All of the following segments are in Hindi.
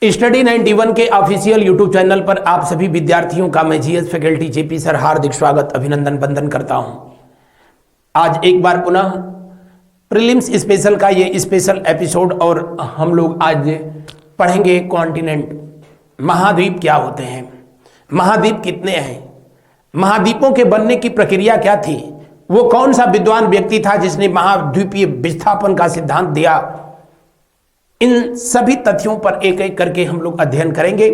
स्टडी 91 के ऑफिशियल यूट्यूब चैनल पर आप सभी विद्यार्थियों का मैं जीएस फैकल्टी जेपी सर हार्दिक स्वागत अभिनंदन वंदन करता हूं। आज एक बार पुनः प्रीलिम्स स्पेशल का ये स्पेशल एपिसोड और हम लोग आज पढ़ेंगे कॉन्टिनेंट, महाद्वीप क्या होते हैं, महाद्वीप कितने हैं, महाद्वीपों के बनने की प्रक्रिया क्या थी, वो कौन सा विद्वान व्यक्ति था जिसने महाद्वीपीय विस्थापन का सिद्धांत दिया। इन सभी तथ्यों पर एक एक करके हम लोग अध्ययन करेंगे।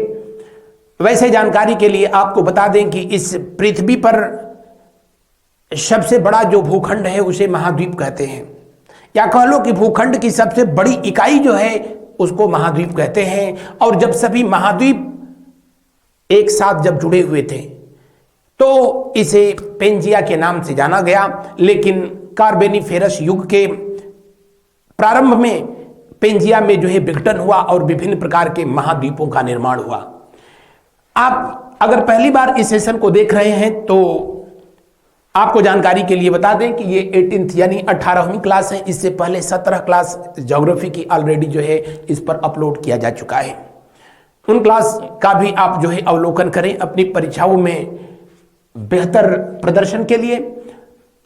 वैसे जानकारी के लिए आपको बता दें कि इस पृथ्वी पर सबसे बड़ा जो भूखंड है उसे महाद्वीप कहते हैं, या कह लो कि भूखंड की सबसे बड़ी इकाई जो है उसको महाद्वीप कहते हैं। और जब सभी महाद्वीप एक साथ जब जुड़े हुए थे तो इसे पेंजिया के नाम से जाना गया, लेकिन कार्बेनिफेरस युग के प्रारंभ में पेंजिया में जो है विघटन हुआ और विभिन्न प्रकार के महाद्वीपों का निर्माण हुआ। आप अगर पहली बार इस सेशन को देख रहे हैं तो आपको जानकारी के लिए बता दें कि ये 18th यानी 18वीं क्लास है। इससे पहले 17 क्लास ज्योग्राफी की ऑलरेडी जो है इस पर अपलोड किया जा चुका है। उन क्लास का भी आप जो है अवलोकन करें अपनी परीक्षाओं में बेहतर प्रदर्शन के लिए।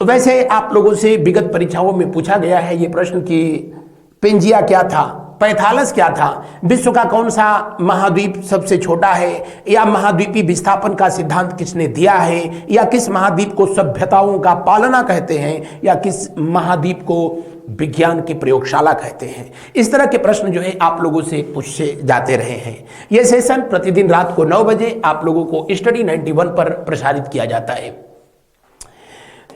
वैसे आप लोगों से विगत परीक्षाओं में पूछा गया है ये प्रश्न कि पेंजिया क्या था, पैथालस क्या था, विश्व का कौन सा महाद्वीप सबसे छोटा है, या महाद्वीपीय विस्थापन का सिद्धांत किसने दिया है, या किस महाद्वीप को सभ्यताओं का पालना कहते हैं, या किस महाद्वीप को विज्ञान की प्रयोगशाला कहते हैं। इस तरह के प्रश्न जो है आप लोगों से पूछे जाते रहे हैं। यह सेशन प्रतिदिन रात को 9 बजे आप लोगों को स्टडी 91 पर प्रसारित किया जाता है।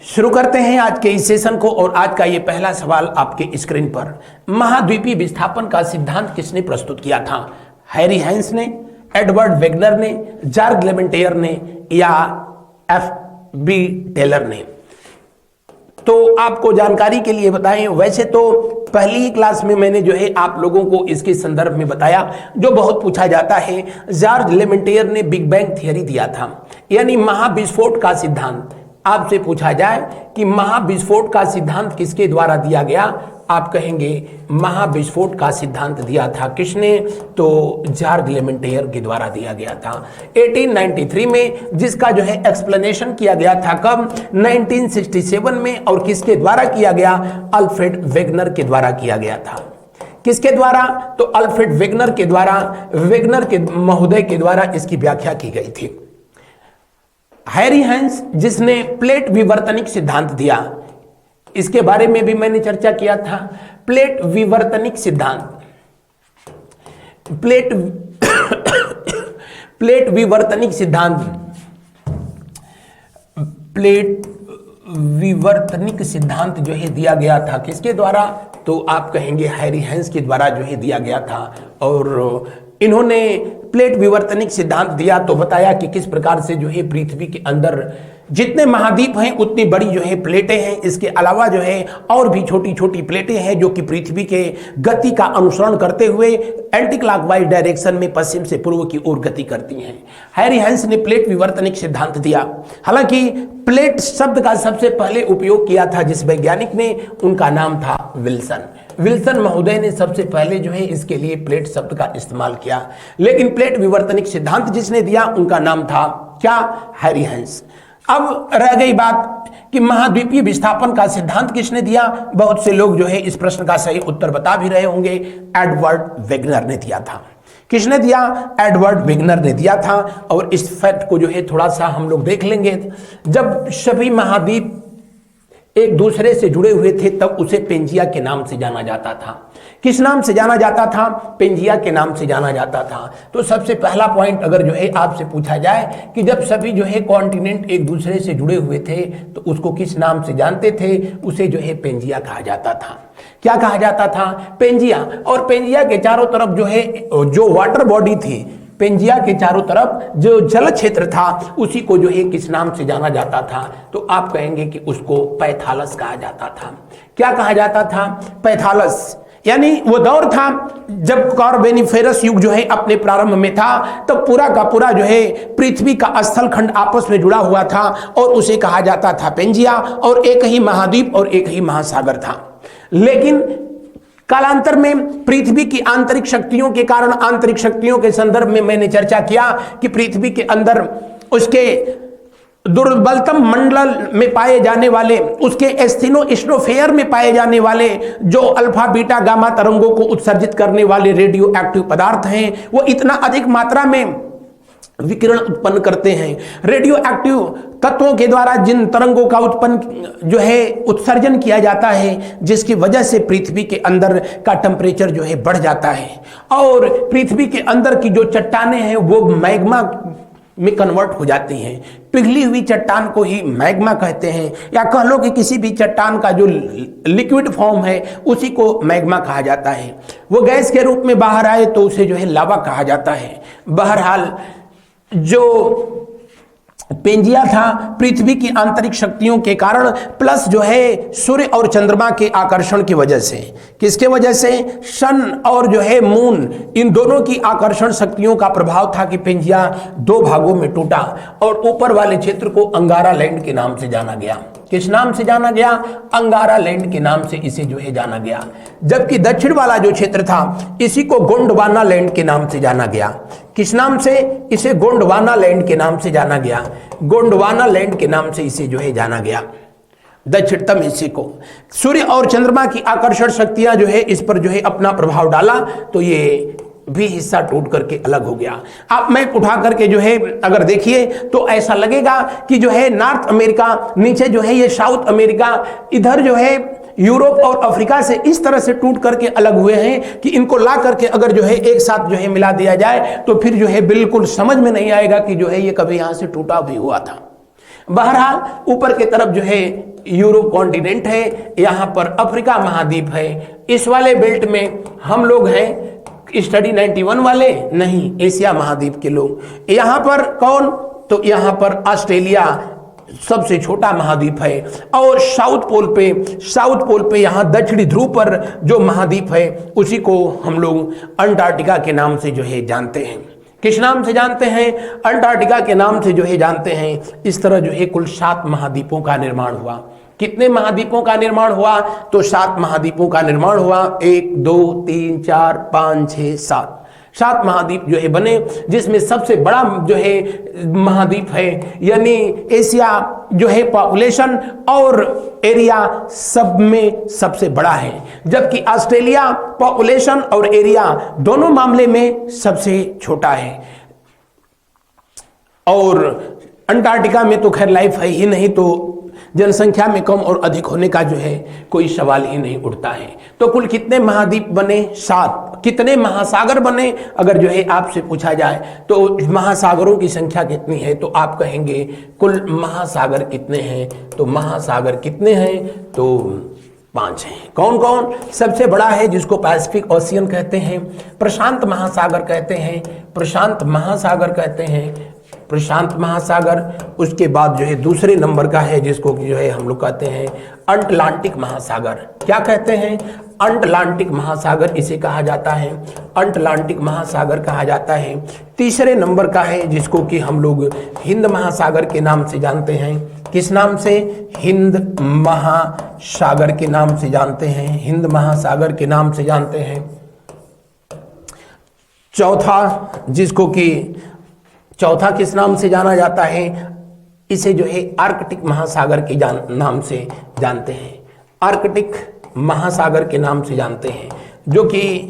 शुरू करते हैं आज के इस सेशन को और आज का ये पहला सवाल आपके स्क्रीन पर, महाद्वीपीय विस्थापन का सिद्धांत किसने प्रस्तुत किया था? हैरी हैंस ने, एडवर्ड वेगनर ने, जॉर्ज लेमेंटेयर ने, या एफ.बी. टेलर ने? तो आपको जानकारी के लिए बताएं, वैसे तो पहली ही क्लास में मैंने जो है आप लोगों को इसके संदर्भ में बताया जो बहुत पूछा जाता है। जॉर्ज लेमेंटेयर ने बिग बैंग थियरी दिया था, यानी महाविस्फोट का सिद्धांत। आपसे पूछा जाए कि महाविस्फोट का सिद्धांत किसके द्वारा दिया गया, आप कहेंगे महाविस्फोट का सिद्धांत दिया था किसने? तो जॉर्ज लेमेंटेयर के द्वारा दिया गया था 1893 में, जिसका जो है एक्सप्लेनेशन किया गया था कब? 1967 में। और किसके द्वारा किया गया? अल्फ्रेड वेगनर के द्वारा किया गया था। किसके द्वारा? तो अल्फ्रेड वेगनर के द्वारा, वेगनर के महोदय के द्वारा इसकी व्याख्या की गई थी। हैरी हैंस जिसने प्लेट विवर्तनिक सिद्धांत दिया, इसके बारे में भी मैंने चर्चा किया था। प्लेट विवर्तनिक सिद्धांत, प्लेट विवर्तनिक सिद्धांत, प्लेट विवर्तनिक सिद्धांत जो है दिया गया था किसके द्वारा? तो आप कहेंगे हैरी हैंस के द्वारा जो है दिया गया था। और इन्होंने प्लेट विवर्तनिक सिद्धांत दिया तो बताया कि किस प्रकार से जो है पृथ्वी के अंदर जितने महाद्वीप हैं उतनी बड़ी जो है प्लेटें हैं। इसके अलावा जो है और भी छोटी छोटी प्लेटें हैं जो कि पृथ्वी के गति का अनुसरण करते हुए एंटी क्लॉकवाइज डायरेक्शन में पश्चिम से पूर्व की ओर गति करती हैं। हैरी हैंस ने प्लेट विवर्तनिक सिद्धांत दिया। हालांकि प्लेट शब्द का सबसे पहले उपयोग किया था जिस वैज्ञानिक ने, उनका नाम था विल्सन। विल्सन महोदय ने सबसे पहले जो है इसके लिए प्लेट शब्द का इस्तेमाल किया, लेकिन प्लेट विवर्तनिक सिद्धांत जिसने दिया उनका नाम था क्या? Harry Hans. अब रह गई बात कि महाद्वीपीय विस्थापन का सिद्धांत किसने दिया। बहुत से लोग जो है इस प्रश्न का सही उत्तर बता भी रहे होंगे, एडवर्ड वेगनर ने दिया था। किसने दिया? एडवर्ड वेगनर ने दिया था। और इस फैक्ट को जो है थोड़ा सा हम लोग देख लेंगे। जब सभी महाद्वीप एक दूसरे से जुड़े हुए थे तब उसे पेंजिया के नाम से जाना जाता था। किस नाम से जाना जाता था? पेंजिया के नाम से जाना जाता था। तो सबसे पहला पॉइंट अगर जो है आपसे पूछा जाए कि जब सभी जो है कॉन्टिनेंट एक दूसरे से जुड़े हुए थे तो उसको किस नाम से जानते थे? उसे जो है पेंजिया कहा जाता था। क्या कहा जाता था? पेंजिया। और पेंजिया के चारों तरफ जो है जो वाटर बॉडी थी, पेंजिया के चारों तरफ जो जल क्षेत्र था उसी को जो है किस नाम से जाना जाता था? तो आप कहेंगे कि उसको पैथालस कहा जाता था। क्या कहा जाता था? पैथालस। यानी वो दौर था जब कार्बेनिफेरस युग जो है अपने प्रारंभ में था, तब पूरा का पूरा जो है पृथ्वी का स्थलखंड आपस में जुड़ा हुआ था और उसे कहा जाता था पेंजिया। और एक ही महाद्वीप और एक ही महासागर था। लेकिन कालांतर में पृथ्वी की आंतरिक शक्तियों के कारण, आंतरिक शक्तियों के संदर्भ में मैंने चर्चा किया कि पृथ्वी के अंदर उसके दुर्बलतम मंडल में पाए जाने वाले, उसके एस्थेनोस्फीयर में पाए जाने वाले जो अल्फा बीटा गामा तरंगों को उत्सर्जित करने वाले रेडियो एक्टिव पदार्थ हैं, वो इतना अधिक मात्रा में विकिरण उत्पन्न करते हैं। रेडियो एक्टिव तत्वों के द्वारा जिन तरंगों का उत्पन्न जो है उत्सर्जन किया जाता है, जिसकी वजह से पृथ्वी के अंदर का टेम्परेचर जो है बढ़ जाता है और पृथ्वी के अंदर की जो चट्टानें हैं वो मैग्मा में कन्वर्ट हो जाती हैं। पिघली हुई चट्टान को ही मैग्मा कहते हैं, या कह लो कि किसी भी चट्टान का जो लिक्विड फॉर्म है उसी को मैग्मा कहा जाता है। वो गैस के रूप में बाहर आए तो उसे जो है लावा कहा जाता है। बहरहाल जो पेंजिया था, पृथ्वी की आंतरिक शक्तियों के कारण प्लस जो है सूर्य और चंद्रमा के आकर्षण की वजह से, किसके वजह से, सन और जो है मून, इन दोनों की आकर्षण शक्तियों का प्रभाव था कि पेंजिया दो भागों में टूटा और ऊपर वाले क्षेत्र को अंगारा लैंड के नाम से जाना गया। किस नाम से जाना गया? अंगारा लैंड के नाम से इसे जो है जाना गया। जबकि दक्षिण वाला जो क्षेत्र था इसी को गोंडवाना लैंड के नाम से जाना गया। किस नाम से? इसे गोंडवाना लैंड के नाम से जाना गया। गोंडवाना लैंड के नाम से इसे जो है जाना गया, दक्षिणतम हिस्से को। सूर्य और चंद्रमा की आकर्षण शक्तियां जो है इस पर जो है अपना प्रभाव डाला तो ये भी हिस्सा टूट करके अलग हो गया। आप मैप उठा करके जो है अगर देखिए तो ऐसा लगेगा कि जो है नॉर्थ अमेरिका, नीचे जो है ये साउथ अमेरिका, इधर जो है यूरोप और अफ्रीका से इस तरह से टूट करके अलग हुए हैं कि इनको ला करके अगर जो है एक साथ जो है मिला दिया जाए तो फिर जो है बिल्कुल समझ में नहीं आएगा कि जो है ये कभी यहां से टूटा भी हुआ था। बहरहाल ऊपर की तरफ जो है यूरोप कॉन्टिनेंट है, यहां पर अफ्रीका महाद्वीप है। इस वाले बेल्ट में हम लोग हैं स्टडी 91 वाले, नहीं, एशिया महाद्वीप के लोग। यहां पर कौन? तो यहां पर ऑस्ट्रेलिया सबसे छोटा महाद्वीप है और साउथ पोल पे यहां दक्षिणी ध्रुव पर जो महाद्वीप है उसी को हम लोग अंटार्कटिका के नाम से जो है जानते हैं। किस नाम से जानते हैं? अंटार्कटिका के नाम से जो है जानते हैं। इस तरह जो है कुल 7 महाद्वीपों का निर्माण हुआ। कितने महाद्वीपों का निर्माण हुआ? तो 7 महाद्वीपों का निर्माण हुआ। 1 2 3 4 5 6 7 महाद्वीप जो है बने, जिसमें सबसे बड़ा जो है महाद्वीप है, यानी एशिया जो है पॉपुलेशन और एरिया सब में सबसे बड़ा है, जबकि ऑस्ट्रेलिया पॉपुलेशन और एरिया दोनों मामले में सबसे छोटा है। और अंटार्कटिका में तो खैर लाइफ है ही नहीं, तो जनसंख्या में कम और अधिक होने का जो है कोई सवाल ही नहीं उठता है। तो कुल कितने महाद्वीप बने? 7। कितने महासागर बने? अगर जो है आपसे पूछा जाए तो महासागरों की संख्या कितनी है तो आप कहेंगे कुल महासागर कितने हैं? तो महासागर कितने हैं? तो 5 हैं। कौन कौन? सबसे बड़ा है जिसको पैसिफिक ओशियन कहते हैं, प्रशांत महासागर कहते हैं, प्रशांत महासागर कहते हैं, प्रशांत महासागर। उसके बाद जो है दूसरे नंबर का है जिसको जो है हम लोग कहते हैं अटलांटिक महासागर। क्या कहते हैं? अटलांटिक महासागर इसे कहा जाता है, अटलांटिक महासागर कहा जाता है। तीसरे नंबर का है जिसको कि हम लोग हिंद महासागर के नाम से जानते हैं। किस नाम से? हिंद महासागर के नाम से जानते हैं, हिंद महासागर के नाम से जानते हैं। चौथा किस नाम से जाना जाता है? इसे जो है आर्कटिक महासागर के नाम से जानते हैं, आर्कटिक महासागर के नाम से जानते हैं, जो कि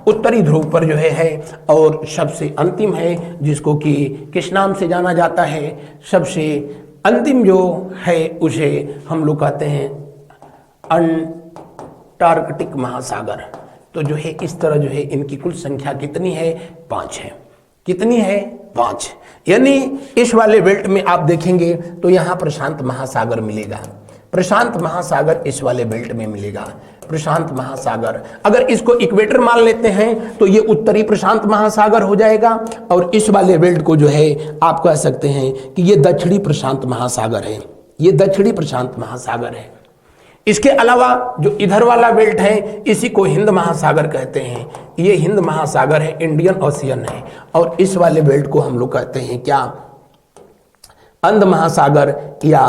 उत्तरी ध्रुव पर जो है और सबसे अंतिम है जिसको कि किस नाम से जाना जाता है? सबसे अंतिम जो है उसे हम लोग कहते हैं अंटार्कटिक महासागर। तो जो है इस तरह जो है इनकी कुल संख्या कितनी है? 5 है। कितनी है? 5। यानी इस वाले बेल्ट में आप देखेंगे तो यहां प्रशांत महासागर मिलेगा, प्रशांत महासागर इस वाले बेल्ट में मिलेगा, प्रशांत महासागर। अगर इसको इक्वेटर मान लेते हैं तो ये उत्तरी प्रशांत महासागर हो जाएगा और इस वाले बेल्ट को जो है आप कह सकते हैं कि ये दक्षिणी प्रशांत महासागर है, ये दक्षिणी प्रशांत महासागर है। इसके अलावा जो इधर वाला बेल्ट है इसी को हिंद महासागर कहते हैं, ये हिंद महासागर है, इंडियन ओशियन है। और इस वाले बेल्ट को हम लोग कहते हैं क्या? अंध महासागर या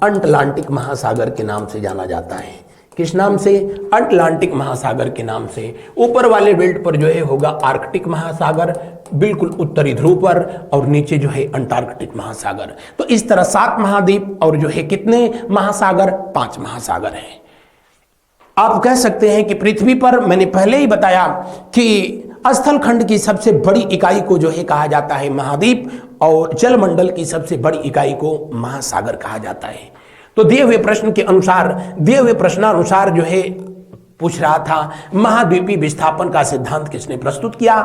अटलांटिक महासागर के नाम से जाना जाता है। किस नाम से? अटलांटिक महासागर के नाम से। ऊपर वाले बेल्ट पर जो है होगा आर्कटिक महासागर, बिल्कुल उत्तरी ध्रुव पर, और नीचे जो है अंटार्कटिक महासागर। तो इस तरह 7 महाद्वीप और जो है कितने महासागर? 5 महासागर हैं। आप कह सकते हैं कि पृथ्वी पर, मैंने पहले ही बताया कि स्थल खंड की सबसे बड़ी इकाई को जो है कहा जाता है महाद्वीप, और जलमंडल की सबसे बड़ी इकाई को महासागर कहा जाता है। तो दिए हुए प्रश्न के अनुसार, दिए हुए प्रश्नानुसार जो है पूछ रहा था, महाद्वीपीय विस्थापन का सिद्धांत किसने प्रस्तुत किया?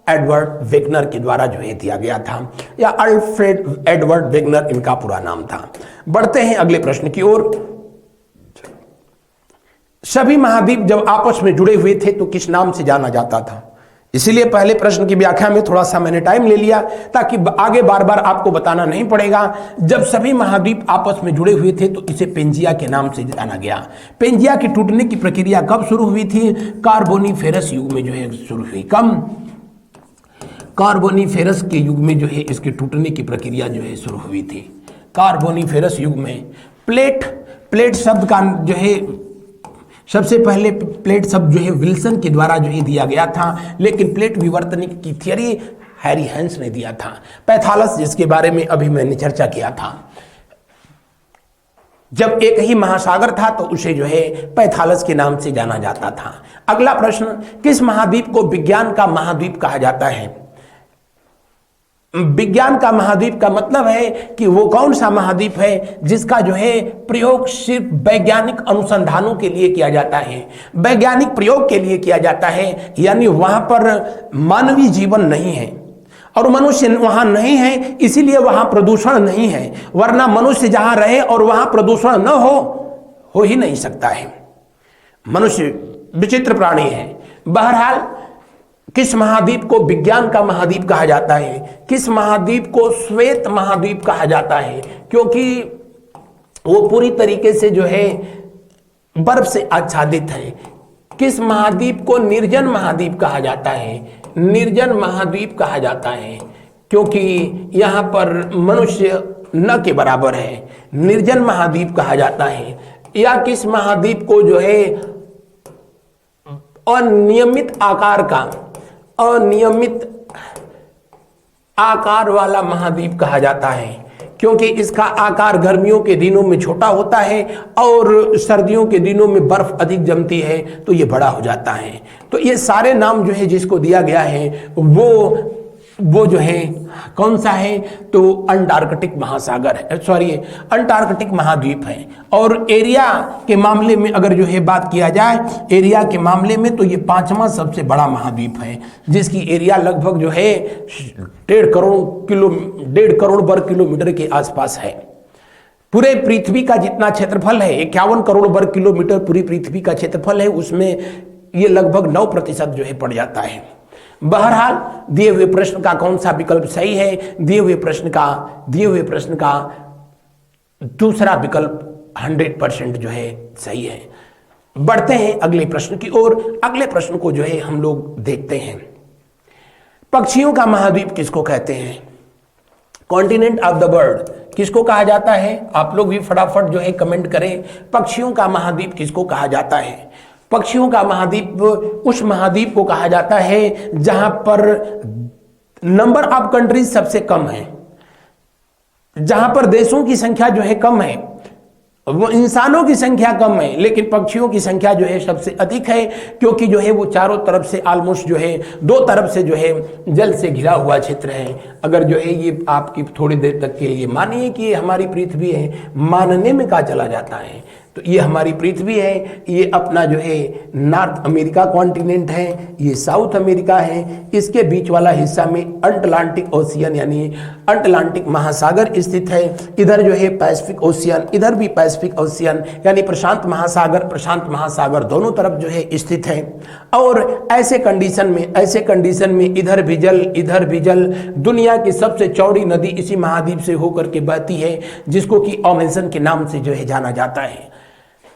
एडवर्ड वेगनर के द्वारा जो है दिया गया था, या अल्फ्रेड एडवर्ड वेगनर इनका पूरा नाम था। बढ़ते हैं अगले प्रश्न की ओर। सभी महाद्वीप जब आपस में जुड़े हुए थे तो किस नाम से जाना जाता था? इसीलिए पहले प्रश्न की व्याख्या में थोड़ा सा मैंने टाइम ले लिया, ताकि आगे बार बार आपको बताना नहीं पड़ेगा। जब सभी महाद्वीप आपस में जुड़े हुए थे तो इसे पेंजिया के नाम से जाना गया। पेंजिया की टूटने की प्रक्रिया कब शुरू हुई थी? कार्बोनिफेरस युग में जो है शुरू हुई। कब? कार्बोनिफेरस के युग में जो है इसके टूटने की प्रक्रिया जो है शुरू हुई थी। कार्बोनिफेरस युग में प्लेट शब्द का जो है सबसे पहले प्लेट शब्द जो है विल्सन के द्वारा जो है दिया गया था, लेकिन प्लेट विवर्तनिक की थियरी हैरी हैंस ने दिया था। पैथालस, जिसके बारे में अभी मैंने चर्चा किया था, जब एक ही महासागर था तो उसे जो है पैथालस के नाम से जाना जाता था। अगला प्रश्न, किस महाद्वीप को विज्ञान का महाद्वीप कहा जाता है? विज्ञान का महाद्वीप का मतलब है कि वो कौन सा महाद्वीप है जिसका जो है प्रयोग सिर्फ वैज्ञानिक अनुसंधानों के लिए किया जाता है, वैज्ञानिक प्रयोग के लिए किया जाता है, यानी वहां पर मानवीय जीवन नहीं है और मनुष्य वहां नहीं है, इसीलिए वहां प्रदूषण नहीं है। वरना मनुष्य जहां रहे और वहां प्रदूषण न हो ही नहीं सकता है। मनुष्य विचित्र प्राणी है। बहरहाल, किस महाद्वीप को विज्ञान का महाद्वीप कहा जाता है? किस महाद्वीप को श्वेत महाद्वीप कहा जाता है? क्योंकि वो पूरी तरीके से जो है बर्फ से आच्छादित है। किस महाद्वीप को निर्जन महाद्वीप कहा जाता है? निर्जन महाद्वीप कहा जाता है क्योंकि यहां पर मनुष्य न के बराबर है, निर्जन महाद्वीप कहा जाता है। या किस महाद्वीप को जो है अनियमित आकार वाला महाद्वीप कहा जाता है, क्योंकि इसका आकार गर्मियों के दिनों में छोटा होता है और सर्दियों के दिनों में बर्फ अधिक जमती है तो ये बड़ा हो जाता है। तो ये सारे नाम जो है जिसको दिया गया है वो जो है कौन सा है? तो अंटार्कटिक महासागर है, सॉरी अंटार्कटिक महाद्वीप है। और एरिया के मामले में अगर जो है बात किया जाए, एरिया के मामले में तो ये 5वां सबसे बड़ा महाद्वीप है, जिसकी एरिया लगभग जो है 1.5 करोड़ वर्ग किलोमीटर के आसपास है। पूरे पृथ्वी का जितना क्षेत्रफल है, 51 करोड़ वर्ग किलोमीटर पूरी पृथ्वी का क्षेत्रफल है, उसमें ये लगभग 9% जो है पड़ जाता है। बहरहाल, दिए हुए प्रश्न का कौन सा विकल्प सही है? दिए हुए प्रश्न का दूसरा विकल्प 100% जो है सही है। बढ़ते हैं अगले प्रश्न की ओर। अगले प्रश्न को जो है हम लोग देखते हैं। पक्षियों का महाद्वीप किसको कहते हैं? कॉन्टिनेंट ऑफ द बर्ड किसको कहा जाता है? आप लोग भी फटाफट जो है कमेंट करें, पक्षियों का महाद्वीप किसको कहा जाता है? पक्षियों का महाद्वीप उस महाद्वीप को कहा जाता है जहां पर नंबर ऑफ कंट्रीज सबसे कम है, जहां पर देशों की संख्या जो है कम है, वो इंसानों की संख्या कम है, लेकिन पक्षियों की संख्या जो है सबसे अधिक है, क्योंकि जो है वो चारों तरफ से ऑलमोस्ट जो है 2 तरफ से जो है जल से घिरा हुआ क्षेत्र है। अगर जो है ये आपकी थोड़ी देर तक के लिए मानिए कि ये हमारी पृथ्वी है, मानने में क्या चला जाता है, तो ये हमारी पृथ्वी है, ये अपना जो है नॉर्थ अमेरिका कॉन्टिनेंट है, ये साउथ अमेरिका है, इसके बीच वाला हिस्सा में अटलांटिक ओशियन यानी अटलांटिक महासागर स्थित है। इधर जो है पैसिफिक ओशियन, इधर भी पैसिफिक ओशियन यानी प्रशांत महासागर दोनों तरफ जो है स्थित है। और ऐसे कंडीशन में इधर भी जल, दुनिया की सबसे चौड़ी नदी इसी महाद्वीप से होकर के बहती है, जिसको कि अमेज़न के नाम से जो है जाना जाता है।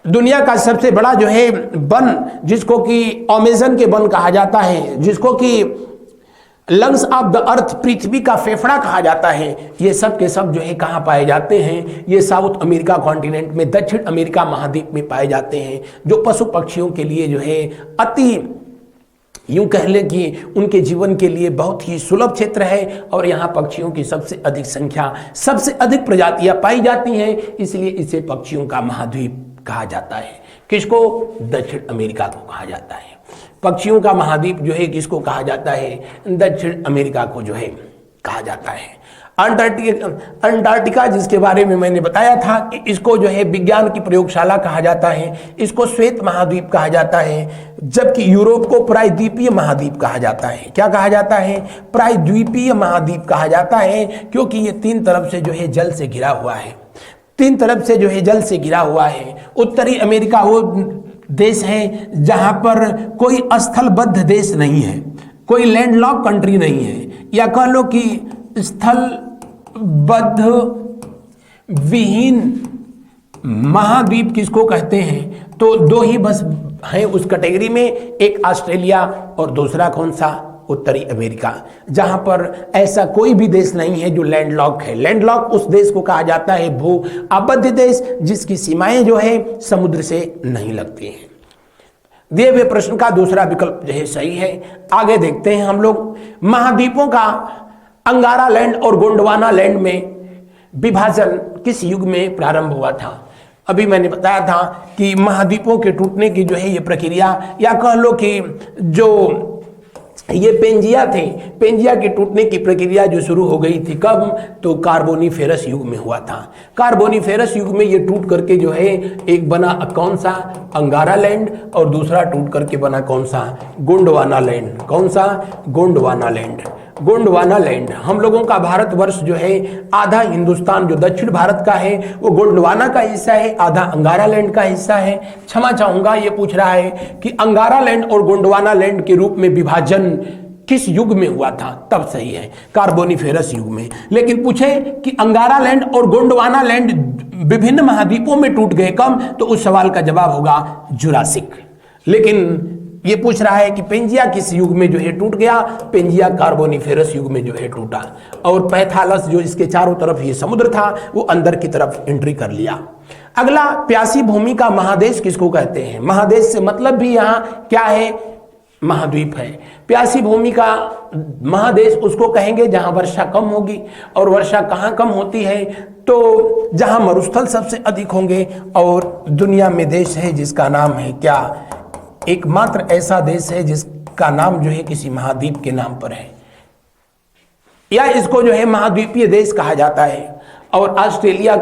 दुनिया का सबसे बड़ा जो है वन, जिसको कि अमेज़न के वन कहा जाता है, जिसको कि लंग्स ऑफ द अर्थ, पृथ्वी का फेफड़ा कहा जाता है। ये सब के सब जो है कहाँ पाए जाते हैं? ये साउथ अमेरिका कॉन्टिनेंट में, दक्षिण अमेरिका महाद्वीप में पाए जाते हैं, जो पशु पक्षियों के लिए जो है अति, यूं कह लें कि उनके जीवन के लिए बहुत ही सुलभ क्षेत्र है। और यहाँ पक्षियों की सबसे अधिक संख्या, सबसे अधिक प्रजातियां पाई जाती हैं, इसलिए इसे पक्षियों का महाद्वीप कहा जाता है। किसको? दक्षिण अमेरिका को कहा जाता है। पक्षियों का महाद्वीप जो है किसको कहा जाता है? दक्षिण अमेरिका को जो है कहा जाता है। अंटार्कटिका जिसके बारे में मैंने बताया था कि इसको जो है विज्ञान की प्रयोगशाला कहा जाता है, इसको श्वेत महाद्वीप कहा जाता है, जबकि यूरोप को प्रायद्वीपीय महाद्वीप कहा जाता है। क्या कहा जाता है? प्रायद्वीपीय महाद्वीप कहा जाता है, क्योंकि ये तीन तरफ से जो है जल से घिरा हुआ है, तीन तरफ से जो है जल से घिरा हुआ है। उत्तरी अमेरिका वो देश है जहां पर कोई स्थलबद्ध देश नहीं है, कोई लैंडलॉक कंट्री नहीं है, या कह लो कि स्थलबद्ध विहीन महाद्वीप किसको कहते हैं? तो दो ही बस हैं उस कैटेगरी में, एक ऑस्ट्रेलिया और दूसरा कौन सा? उत्तरी अमेरिका, जहां पर ऐसा कोई भी देश नहीं है जो लैंडलॉक है। लैंडलॉक उस देश को कहा जाता है भू आबद्ध देश, जिसकी सीमाएं जो है समुद्र से नहीं लगती हैं। दिए हुए प्रश्न का दूसरा विकल्प जो है सही है। आगे देखते हैं हम लोग। महाद्वीपों का अंगारा लैंड और गोंडवाना लैंड में विभाजन किस युग में प्रारंभ हुआ था? अभी मैंने बताया था कि महाद्वीपों के टूटने की जो है ये प्रक्रिया, या कह लो कि जो ये पेंजिया थे, पेंजिया के टूटने की प्रक्रिया जो शुरू हो गई थी कब? तो कार्बोनिफेरस युग में हुआ था। कार्बोनिफेरस युग में ये टूट करके जो है एक बना कौन सा? अंगारा लैंड, और दूसरा टूट करके बना कौन सा? गोंडवाना लैंड। कौन सा? गोंडवाना लैंड। गोंडवाना लैंड। हम लोगों का भारतवर्ष जो है आधा हिंदुस्तान जो दक्षिण भारत का है वो गोंडवाना का हिस्सा है, आधा अंगारा लैंड का हिस्सा है। क्षमा चाहूंगा, ये पूछ रहा है कि अंगारा लैंड और गोंडवाना लैंड के रूप में विभाजन किस युग में हुआ था? तब सही है, कार्बोनिफेरस युग में। लेकिन पूछे कि अंगारा लैंड और गोंडवाना लैंड विभिन्न महाद्वीपों में टूट गए कब? तो उस सवाल का जवाब होगा जुरासिक। लेकिन ये पूछ रहा है कि पेंजिया किस युग में जो है टूट गया? पेंजिया कार्बोनिफेरस युग में जो है टूटा, और पैथालस जो इसके चारों तरफ ये समुद्र था वो अंदर की तरफ एंट्री कर लिया। अगला, प्यासी भूमि का महादेश किसको कहते हैं? महादेश से मतलब भी यहाँ क्या है? महाद्वीप है। प्यासी भूमि का महादेश उसको कहेंगे जहां वर्षा कम होगी, और वर्षा कहाँ कम होती है? तो जहां मरुस्थल सबसे अधिक होंगे। और दुनिया में देश है जिसका नाम है क्या? एकमात्र ऐसा देश है जिसका नाम जो है किसी महाद्वीप के नाम पर है, या इसको जो है महाद्वीपीय देश कहा जाता है। और ऑस्ट्रेलिया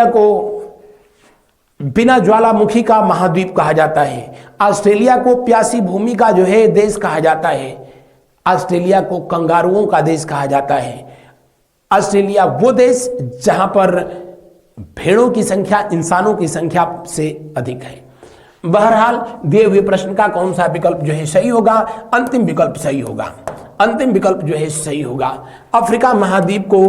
को बिना ज्वालामुखी का महाद्वीप कहा जाता है। ऑस्ट्रेलिया को प्यासी भूमि का जो है देश कहा जाता है। ऑस्ट्रेलिया को कंगारुओं का देश कहा जाता है। ऑस्ट्रेलिया वो देश जहां पर भेड़ों की संख्या इंसानों की संख्या से अधिक है। बहरहाल दिए हुए प्रश्न का कौन सा विकल्प जो है सही होगा? अंतिम विकल्प सही होगा। अंतिम विकल्प जो है सही होगा। अफ्रीका महाद्वीप को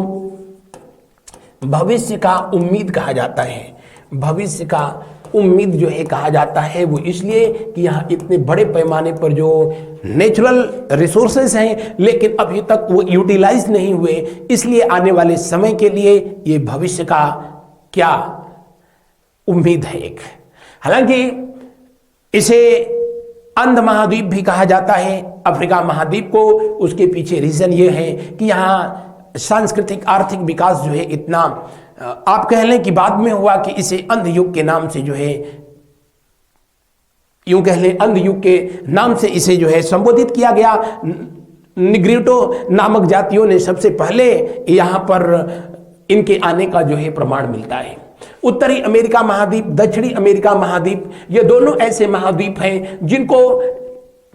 भविष्य का उम्मीद कहा जाता है। भविष्य का उम्मीद जो है कहा जाता है वो इसलिए कि यहाँ इतने बड़े पैमाने पर जो नेचुरल रिसोर्सेस हैं लेकिन अभी तक वो यूटिलाइज नहीं हुए, इसलिए आने वाले समय के लिए ये भविष्य का क्या उम्मीद है एक। हालांकि इसे अंध महाद्वीप भी कहा जाता है अफ्रीका महाद्वीप को। उसके पीछे रीजन ये है कि यहाँ सांस्कृतिक आर्थिक विकास जो है इतना आप कह लें कि बाद में हुआ कि इसे अंध युग के नाम से जो है यूं कह लें अंध युग के नाम से इसे जो है संबोधित किया गया। निग्रिटो नामक जातियों ने सबसे पहले यहाँ पर इनके आने का जो है प्रमाण मिलता है। उत्तरी अमेरिका महाद्वीप, दक्षिणी अमेरिका महाद्वीप, ये दोनों ऐसे महाद्वीप हैं जिनको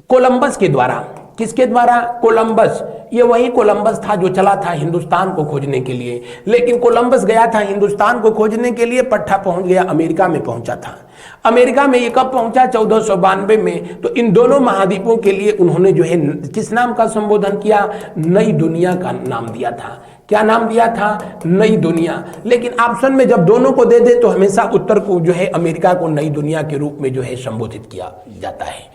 कोलंबस के द्वारा, किसके द्वारा? कोलंबस। ये वही कोलंबस था जो चला था हिंदुस्तान को खोजने के लिए, लेकिन कोलंबस गया था हिंदुस्तान को खोजने के लिए, पट्टा पहुंच गया अमेरिका में पहुंचा था। अमेरिका में ये कब पहुंचा? 1492 में। तो इन दोनों महाद्वीपों के लिए उन्होंने जो है किस नाम का संबोधन किया? नई दुनिया का नाम दिया था। क्या नाम दिया था? नई दुनिया। लेकिन ऑप्शन में जब दोनों को दे दे तो हमेशा उत्तर को जो है अमेरिका को नई दुनिया के रूप में जो है संबोधित किया जाता है।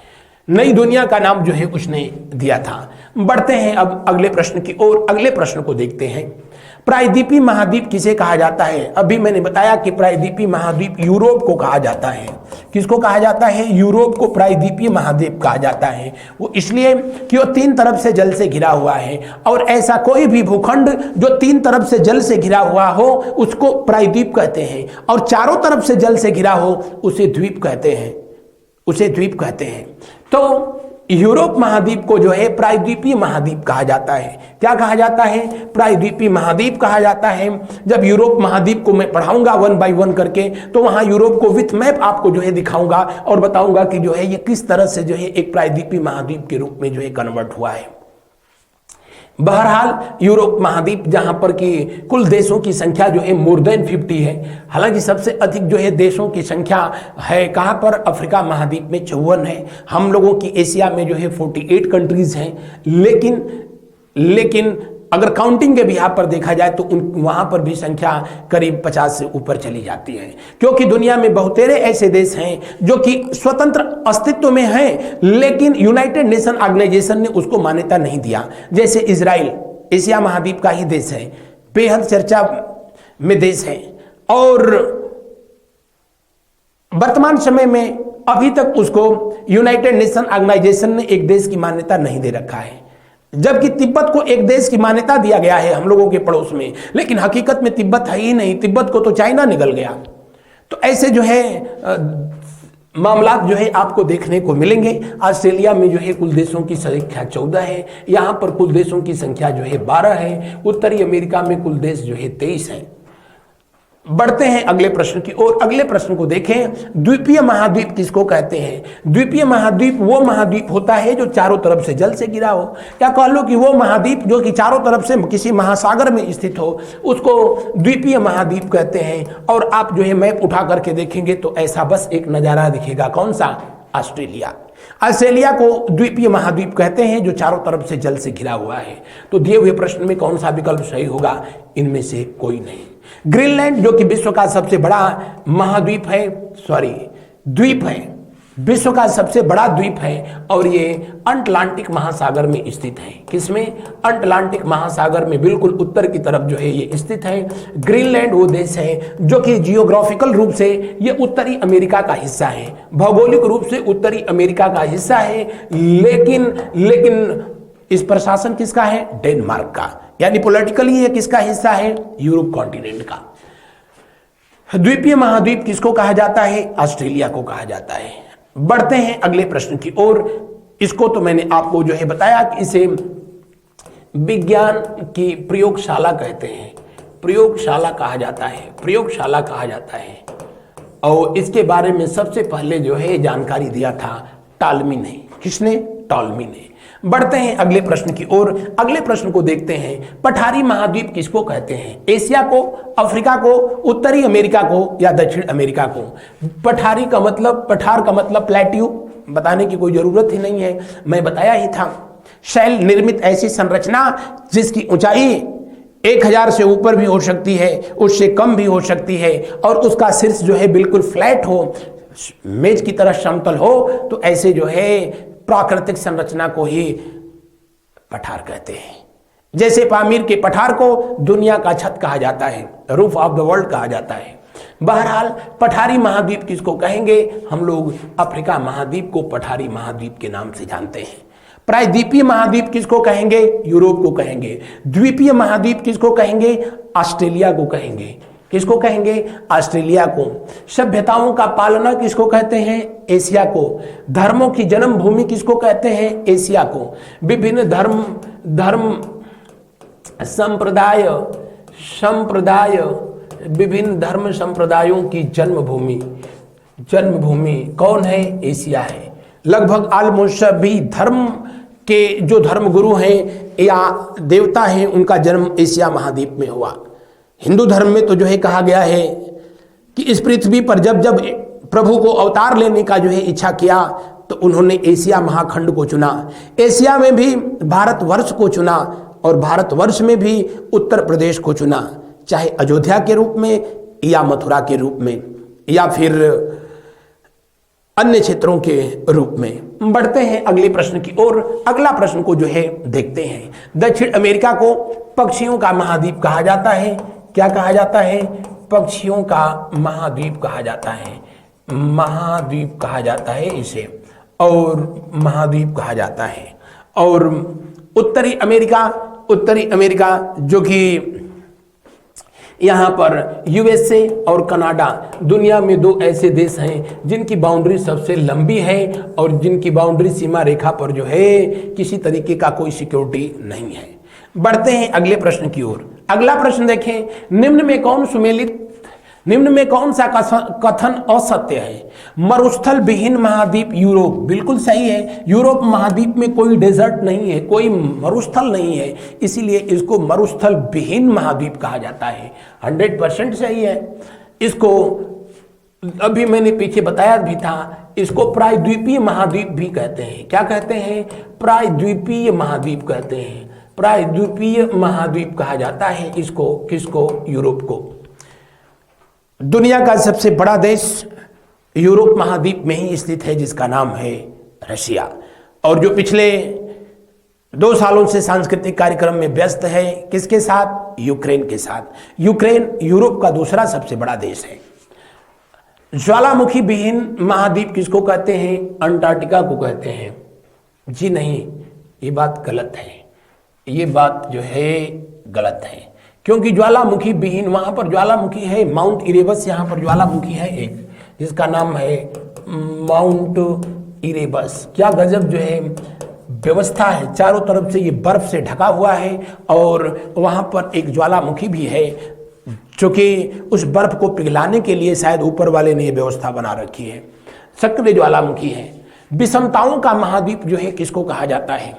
नई दुनिया का नाम जो है उसने दिया था। बढ़ते हैं अब अगले प्रश्न की ओर। अगले प्रश्न को देखते हैं, प्रायद्वीपीय महाद्वीप किसे कहा जाता है? अभी मैंने बताया कि प्रायद्वीपीय महाद्वीप यूरोप को कहा जाता है। किसको कहा जाता है? यूरोप को प्रायद्वीपीय महाद्वीप कहा जाता है। वो इसलिए कि वो 3 तरफ से जल से घिरा हुआ है, और ऐसा कोई भी भूखंड जो 3 तरफ से जल से घिरा हुआ हो उसको प्रायद्वीप कहते हैं, और चारों तरफ से जल से घिरा हो उसे द्वीप कहते हैं, उसे द्वीप कहते हैं। तो यूरोप महाद्वीप को जो है प्रायद्वीपीय महाद्वीप कहा जाता है। क्या कहा जाता है? प्रायद्वीपीय महाद्वीप कहा जाता है। जब यूरोप महाद्वीप को मैं पढ़ाऊंगा 1 बाय 1 करके, तो वहां यूरोप को विथ मैप आपको जो है दिखाऊंगा और बताऊंगा कि जो है ये किस तरह से जो है एक प्रायद्वीपीय महाद्वीप के रूप में जो है कन्वर्ट हुआ है। बहरहाल यूरोप महाद्वीप जहां पर कि कुल देशों की संख्या जो है मोर देन 50 है। हालांकि सबसे अधिक जो है देशों की संख्या है कहां पर? अफ्रीका महाद्वीप में 54 है। हम लोगों की एशिया में जो है 48 कंट्रीज हैं, लेकिन अगर काउंटिंग के बिहार पर देखा जाए तो वहां पर भी संख्या करीब 50 से ऊपर चली जाती है, क्योंकि दुनिया में बहुतेरे ऐसे देश हैं जो कि स्वतंत्र अस्तित्व में हैं, लेकिन यूनाइटेड नेशन ऑर्गेनाइजेशन ने उसको मान्यता नहीं दिया। जैसे इजराइल एशिया महाद्वीप का ही देश है, बेहद चर्चा में देश है, और वर्तमान समय में अभी तक उसको यूनाइटेड नेशन ऑर्गेनाइजेशन ने एक देश की मान्यता नहीं दे रखा है, जबकि तिब्बत को एक देश की मान्यता दिया गया है हम लोगों के पड़ोस में, लेकिन हकीकत में तिब्बत है ही नहीं। तिब्बत को तो चाइना निगल गया। तो ऐसे जो है मामला जो है आपको देखने को मिलेंगे। ऑस्ट्रेलिया में जो है कुल देशों की संख्या 14 है, यहाँ पर कुल देशों की संख्या जो है 12 है। उत्तरी अमेरिका में कुल देश जो है 23 है। बढ़ते हैं अगले प्रश्न की ओर। अगले प्रश्न को देखें, द्वीपीय महाद्वीप किसको कहते हैं? द्वीपीय महाद्वीप वो महाद्वीप होता है जो चारों तरफ से जल से घिरा हो, या कह लो कि वो महाद्वीप जो कि चारों तरफ से किसी महासागर में स्थित हो, उसको द्वीपीय महाद्वीप कहते हैं। और आप जो है मैप उठा करके देखेंगे तो ऐसा बस एक नजारा दिखेगा। कौन सा? ऑस्ट्रेलिया। ऑस्ट्रेलिया को द्वीपीय महाद्वीप कहते हैं जो चारों तरफ से जल से घिरा हुआ है। तो दिए हुए प्रश्न में कौन सा विकल्प सही होगा? इनमें से कोई नहीं। ग्रीनलैंड जो कि विश्व का सबसे बड़ा महाद्वीप है, द्वीप है, विश्व का सबसे बड़ा द्वीप है, और ये अटलांटिक महासागर में स्थित है। किसमें? अटलांटिक महासागर में बिल्कुल उत्तर की तरफ जो है ये स्थित है। ग्रीनलैंड वो देश है जो कि जियोग्राफिकल रूप से ये उत्तरी अमेरिका का हिस्सा है, भौगोलिक रूप से उत्तरी अमेरिका का हिस्सा है, लेकिन इस पर शासन किसका है? डेनमार्क का। यानी पॉलिटिकली ये किसका हिस्सा है? यूरोप कॉन्टिनेंट का। द्वीपीय महाद्वीप किसको कहा जाता है? ऑस्ट्रेलिया को कहा जाता है। बढ़ते हैं अगले प्रश्न की ओर। इसको तो मैंने आपको जो है बताया कि इसे विज्ञान की प्रयोगशाला कहते हैं, प्रयोगशाला कहा जाता है, प्रयोगशाला कहा जाता है। और इसके बारे में सबसे पहले जो है जानकारी दिया था टॉलमी ने। किसने? टॉलमी ने। बढ़ते हैं अगले प्रश्न की ओर। अगले प्रश्न को देखते हैं, पठारी महाद्वीप किसको कहते हैं? एशिया को, अफ्रीका को, उत्तरी अमेरिका को, या दक्षिण अमेरिका को? पठार का मतलब प्लेट्यू, बताने की कोई जरूरत ही नहीं है, मैं बताया ही था। शैल निर्मित ऐसी संरचना जिसकी ऊंचाई 1000 से ऊपर भी हो सकती है, उससे कम भी हो सकती है, और उसका शीर्ष जो है बिल्कुल फ्लैट हो, मेज की तरह समतल हो, तो ऐसे जो है प्राकृतिक संरचना को ही पठार कहते हैं। जैसे पामीर के पठार को दुनिया का छत कहा जाता है, रूफ ऑफ द वर्ल्ड कहा जाता है। बहरहाल पठारी महाद्वीप किसको कहेंगे? हम लोग अफ्रीका महाद्वीप को पठारी महाद्वीप के नाम से जानते हैं। प्रायद्वीपीय महाद्वीप किसको कहेंगे? यूरोप को कहेंगे। द्वीपीय महाद्वीप किसको कहेंगे? ऑस्ट्रेलिया को कहेंगे। किसको कहेंगे? ऑस्ट्रेलिया को। सभ्यताओं का पालना किसको कहते हैं? एशिया को। धर्मों की जन्मभूमि किसको कहते हैं? एशिया को। विभिन्न धर्म संप्रदाय विभिन्न धर्म संप्रदायों की जन्मभूमि कौन है? एशिया है। लगभग ऑलमोस्ट सभी धर्म के जो धर्मगुरु हैं या देवता हैं उनका जन्म एशिया महाद्वीप में हुआ। हिंदू धर्म में तो जो है कहा गया है कि इस पृथ्वी पर जब जब प्रभु को अवतार लेने का जो है इच्छा किया तो उन्होंने एशिया महाखंड को चुना। एशिया में भी भारतवर्ष को चुना, और भारतवर्ष में भी उत्तर प्रदेश को चुना, चाहे अयोध्या के रूप में या मथुरा के रूप में या फिर अन्य क्षेत्रों के रूप में। बढ़ते हैं अगले प्रश्न की ओर। अगला प्रश्न को जो है देखते हैं। दक्षिण अमेरिका को पक्षियों का महाद्वीप कहा जाता है। क्या कहा जाता है? पक्षियों का महाद्वीप कहा जाता है। महाद्वीप कहा जाता है इसे, और महाद्वीप कहा जाता है। और उत्तरी अमेरिका जो कि यहाँ पर यूएसए और कनाडा, दुनिया में दो ऐसे देश हैं जिनकी बाउंड्री सबसे लंबी है और जिनकी बाउंड्री सीमा रेखा पर जो है किसी तरीके का कोई सिक्योरिटी नहीं है। बढ़ते हैं अगले प्रश्न की ओर। अगला प्रश्न देखें। निम्न में कौन सा कथन असत्य है? मरुस्थल विहीन महाद्वीप यूरोप। बिल्कुल सही है। यूरोप महाद्वीप में कोई डेजर्ट नहीं है, कोई मरुस्थल नहीं है, इसीलिए इसको मरुस्थल विहीन महाद्वीप कहा जाता है। 100% सही है। इसको अभी मैंने पीछे बताया भी था, इसको प्रायद्वीपीय महाद्वीप भी कहते हैं। क्या कहते हैं? प्रायद्वीपीय महाद्वीप कहते हैं। प्रायद्वीपीय महाद्वीप कहा जाता है इसको। किसको? यूरोप को। दुनिया का सबसे बड़ा देश यूरोप महाद्वीप में ही स्थित है, जिसका नाम है रशिया, और जो पिछले 2 सालों से सांस्कृतिक कार्यक्रम में व्यस्त है। किसके साथ? यूक्रेन के साथ। यूक्रेन यूरोप का दूसरा सबसे बड़ा देश है। ज्वालामुखी विहीन महाद्वीप किसको कहते हैं? अंटार्कटिका को कहते हैं। जी नहीं, ये बात गलत है। ये बात जो है गलत है, क्योंकि ज्वालामुखी विहीन, वहां पर ज्वालामुखी है माउंट इरेबस। यहाँ पर ज्वालामुखी है एक, जिसका नाम है माउंट इरेबस। क्या गजब जो है व्यवस्था है, चारों तरफ से ये बर्फ से ढका हुआ है और वहां पर एक ज्वालामुखी भी है, जो कि उस बर्फ को पिघलाने के लिए शायद ऊपर वाले ने ये व्यवस्था बना रखी है। सक्रिय ज्वालामुखी है। विषमताओं का महाद्वीप जो है किसको कहा जाता है?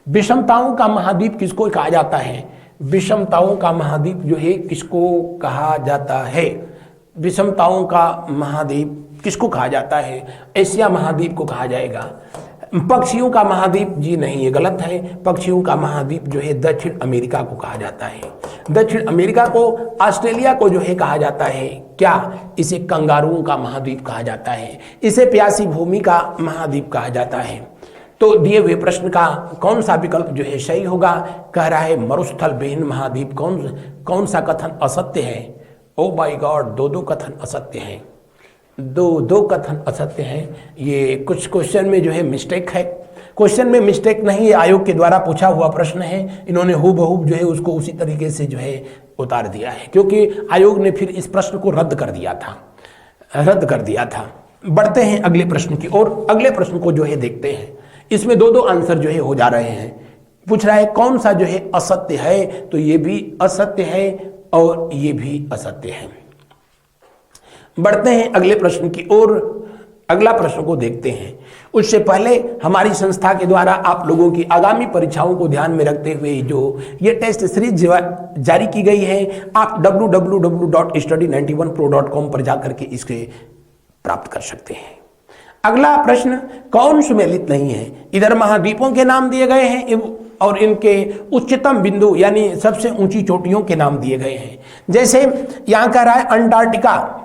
विषमताओं का महाद्वीप किसको कहा जाता है? विषमताओं का महाद्वीप जो है किसको कहा जाता है? विषमताओं का महाद्वीप किसको कहा जाता है? एशिया महाद्वीप को कहा जाएगा। पक्षियों का महाद्वीप, जी नहीं, ये गलत है। पक्षियों का महाद्वीप जो है दक्षिण अमेरिका को कहा जाता है। दक्षिण अमेरिका को, ऑस्ट्रेलिया को जो है कहा जाता है क्या? इसे कंगारुओं का महाद्वीप कहा जाता है। इसे प्यासी भूमि का महाद्वीप कहा जाता है। तो दिए हुए प्रश्न का कौन सा विकल्प जो है सही होगा? कह रहा है मरुस्थल विहीन महाद्वीप। कौन सा कथन असत्य है? ओ माय गॉड, दो कथन असत्य हैं। दो कथन असत्य हैं। ये कुछ क्वेश्चन में जो है मिस्टेक है। क्वेश्चन में मिस्टेक नहीं, ये आयोग के द्वारा पूछा हुआ प्रश्न है। इन्होंने हूबहू जो है उसको उसी तरीके से जो है उतार दिया है, क्योंकि आयोग ने फिर इस प्रश्न को रद्द कर दिया था। बढ़ते हैं अगले प्रश्न की ओर। अगले प्रश्न को जो है देखते हैं। इसमें दो आंसर जो है हो जा रहे हैं। पूछ रहा है कौन सा जो है असत्य है, तो ये भी असत्य है और ये भी असत्य है। बढ़ते हैं अगले प्रश्न की ओर। अगला प्रश्न को देखते हैं। उससे पहले हमारी संस्था के द्वारा आप लोगों की आगामी परीक्षाओं को ध्यान में रखते हुए जो ये टेस्ट सीरीज जारी की गई है, आप www.study91pro.com पर जाकर के इसके प्राप्त कर सकते हैं। अगला प्रश्न कौन सुमेलित नहीं है? इधर महाद्वीपों के नाम दिए गए हैं और इनके उच्चतम बिंदु यानी सबसे ऊंची चोटियों के नाम दिए गए हैं। जैसे यहां कह रहा है अंटार्कटिका,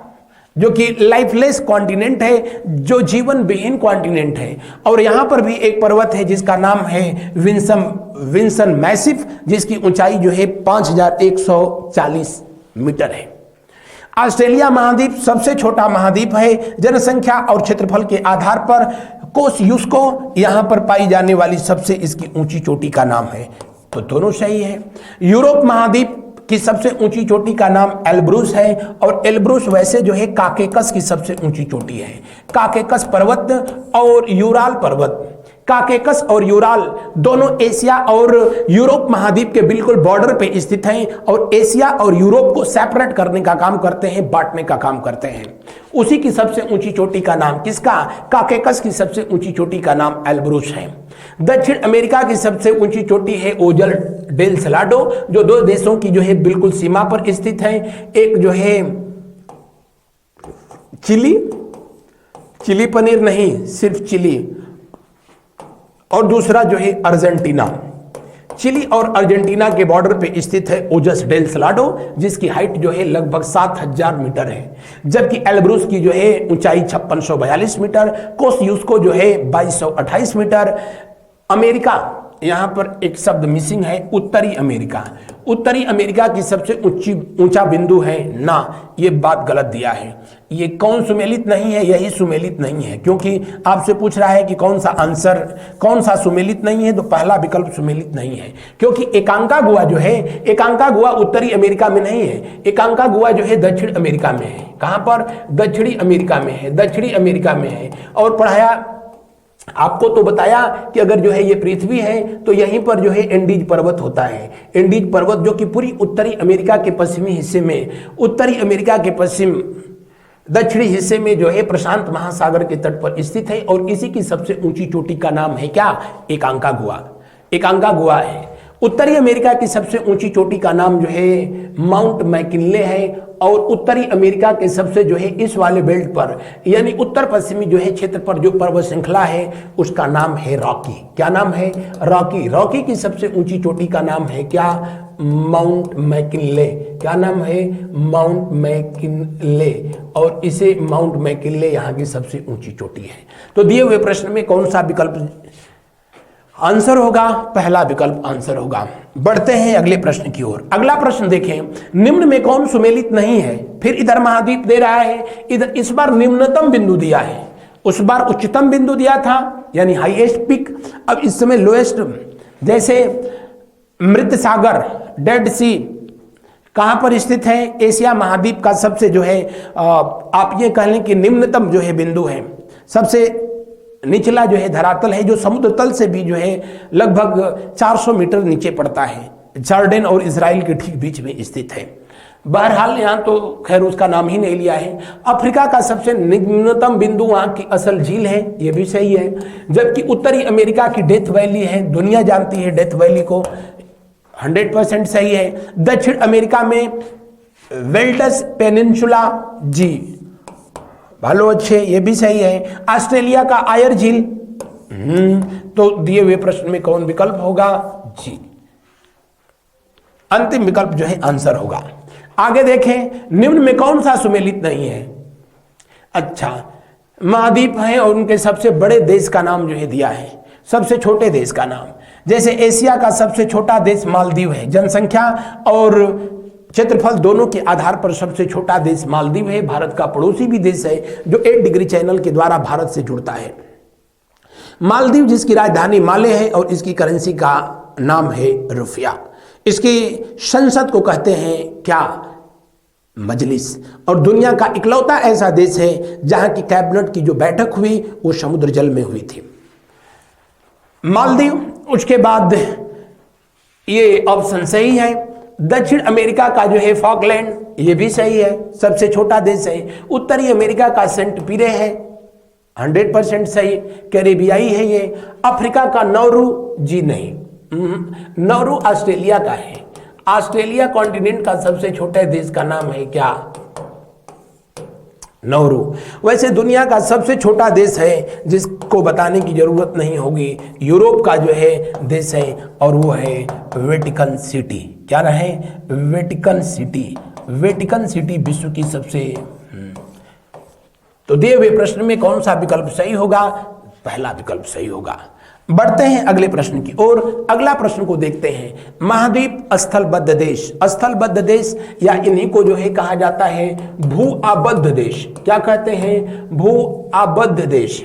जो कि लाइफलेस कॉन्टिनेंट है, जो जीवन विहीन कॉन्टिनेंट है, और यहां पर भी एक पर्वत है जिसका नाम है विंसन मैसिव, जिसकी ऊंचाई जो है 5140 मीटर है। ऑस्ट्रेलिया महाद्वीप सबसे छोटा महाद्वीप है। जनसंख्या और क्षेत्रफल के आधार पर कोसयुस्को यहां पर पाई जाने वाली सबसे इसकी ऊंची चोटी का नाम है, तो दोनों सही है। यूरोप महाद्वीप की सबसे ऊंची चोटी का नाम एल्ब्रूस है, और एल्ब्रूस वैसे जो है काकेकस की सबसे ऊंची चोटी है। काकेकस पर्वत और यूराल पर्वत, काकेकस और यूराल दोनों एशिया और यूरोप महाद्वीप के बिल्कुल बॉर्डर पे स्थित हैं, और एशिया और यूरोप को सेपरेट करने का काम करते हैं, बांटने का काम करते हैं। उसी की सबसे ऊंची चोटी का नाम किसका? काकेकस की सबसे ऊंची चोटी का नाम एल्ब्रूस है। दक्षिण अमेरिका की सबसे ऊंची चोटी है ओजल डेल सलाडो, जो दो देशों की जो है बिल्कुल सीमा पर स्थित है। एक जो है चिली पनीर नहीं, सिर्फ चिली, और दूसरा जो है अर्जेंटीना। चिली और अर्जेंटीना के बॉर्डर पे स्थित है ओजस डेल सलाडो, जिसकी हाइट जो है लगभग 7000 मीटर है, जबकि एल्ब्रूस की जो है ऊंचाई 5642 मीटर, कोसियुस्को जो है 2228 मीटर। अमेरिका, यहां पर एक शब्द मिसिंग है, उत्तरी अमेरिका। उत्तरी अमेरिका की सबसे ऊंचा बिंदु है ना, ये बात गलत दिया है। ये कौन सुमेलित नहीं है, यही सुमेलित नहीं है, क्योंकि आपसे पूछ रहा है कि कौन सा आंसर, कौन सा सुमेलित नहीं है, तो पहला विकल्प सुमेलित नहीं है, क्योंकि एकांकागुआ जो है, एकांकागुआ उत्तरी अमेरिका में नहीं है, एकांकागुआ जो है दक्षिण अमेरिका में है। कहां पर? दक्षिणी अमेरिका में है, दक्षिणी अमेरिका में है। और पढ़ाया आपको तो बताया कि अगर जो है ये पृथ्वी है तो यहीं पर जो है एंडीज पर्वत होता है। एंडीज पर्वत जो कि पूरी उत्तरी अमेरिका के पश्चिमी हिस्से में, उत्तरी अमेरिका के पश्चिम दक्षिणी हिस्से में जो है प्रशांत महासागर के तट पर स्थित है, और इसी की सबसे ऊंची चोटी का नाम है क्या? एकांकागुआ। एकांकागुआ है। उत्तरी अमेरिका की सबसे ऊंची चोटी का नाम जो है माउंट मैकिनले है, और उत्तरी अमेरिका के सबसे जो है इस वाले बेल्ट पर, यानी उत्तर पश्चिमी जो है क्षेत्र पर जो पर्वत श्रृंखला है उसका नाम है रॉकी। क्या नाम है? रॉकी। रॉकी की सबसे ऊंची चोटी का नाम है क्या? Mount McKinley. क्या नाम है? Mount McKinley. और इसे माउंट मैकिनले यहाँ की सबसे ऊंची चोटी है। तो दिए हुए प्रश्न में कौन सा विकल्प आंसर होगा? पहला विकल्प आंसर होगा। बढ़ते हैं अगले प्रश्न की ओर। अगला प्रश्न देखें, निम्न में कौन सुमेलित नहीं है? फिर इधर महाद्वीप दे रहा है, इधर इस बार निम्नतम बिंदु दिया है, उस बार उच्चतम बिंदु दिया था यानी हाईएस्ट पिक, अब इस समय लोएस्ट। जैसे मृत सागर, डेड सी कहां पर स्थित है? एशिया महाद्वीप का सबसे जो है आप ये कह लें कि निम्नतम जो है बिंदु है, सबसे निचला जो है धरातल है, जो समुद्र तल से भी जो है लगभग 400 मीटर नीचे पड़ता है, जॉर्डन और इजराइल के ठीक बीच में स्थित है। बहरहाल यहाँ तो खैर उसका नाम ही नहीं लिया है। अफ्रीका का सबसे निम्नतम बिंदु वहाँ की असल झील है, ये भी सही है। जबकि उत्तरी अमेरिका की डेथ वैली है, दुनिया जानती है डेथ वैली को, 100% सही है। दक्षिण अमेरिका में वेल्डस पेनिनसुला जी, भालो अच्छे, ये भी सही है। ऑस्ट्रेलिया का आयर झील, तो दिए हुए प्रश्न में कौन विकल्प होगा? जी, अंतिम विकल्प जो है आंसर होगा। आगे देखें, निम्न में कौन सा सुमेलित नहीं है? अच्छा, महाद्वीप है और उनके सबसे बड़े देश का नाम जो है दिया है, सबसे छोटे देश का नाम। जैसे एशिया का सबसे छोटा देश मालदीव है, जनसंख्या और क्षेत्रफल दोनों के आधार पर सबसे छोटा देश मालदीव है। भारत का पड़ोसी भी देश है जो 8 डिग्री चैनल के द्वारा भारत से जुड़ता है। मालदीव जिसकी राजधानी माले है और इसकी करेंसी का नाम है रुपया। इसकी संसद को कहते हैं क्या? मजलिस। और दुनिया का इकलौता ऐसा देश है जहां की कैबिनेट की जो बैठक हुई वो समुद्र जल में हुई थी। मालदीव, उसके बाद ये ऑप्शन सही है। दक्षिण अमेरिका का जो है फॉकलैंड, ये भी सही है, सबसे छोटा देश है। उत्तरी अमेरिका का सेंट पीरे है, 100% सही। कैरेबियाई है ये। अफ्रीका का नौरू, जी नहीं, नौरू ऑस्ट्रेलिया का है। ऑस्ट्रेलिया कॉन्टिनेंट का सबसे छोटे देश का नाम है क्या? नौरू। वैसे दुनिया का सबसे छोटा देश है जिसको बताने की जरूरत नहीं होगी, यूरोप का जो है देश है और वो है वेटिकन सिटी। क्या रहे? Vatican city. वेटिकन सिटी विश्व की सबसे, तो दिए हुए प्रश्न में कौन सा विकल्प सही होगा? पहला विकल्प सही होगा। बढ़ते हैं अगले प्रश्न की ओर। अगला प्रश्न को देखते हैं। महाद्वीप स्थलबद्ध देश, स्थलबद्ध देश या इन्हीं को जो है कहा जाता है भू आबद्ध देश। क्या कहते हैं? भू आबद्ध देश।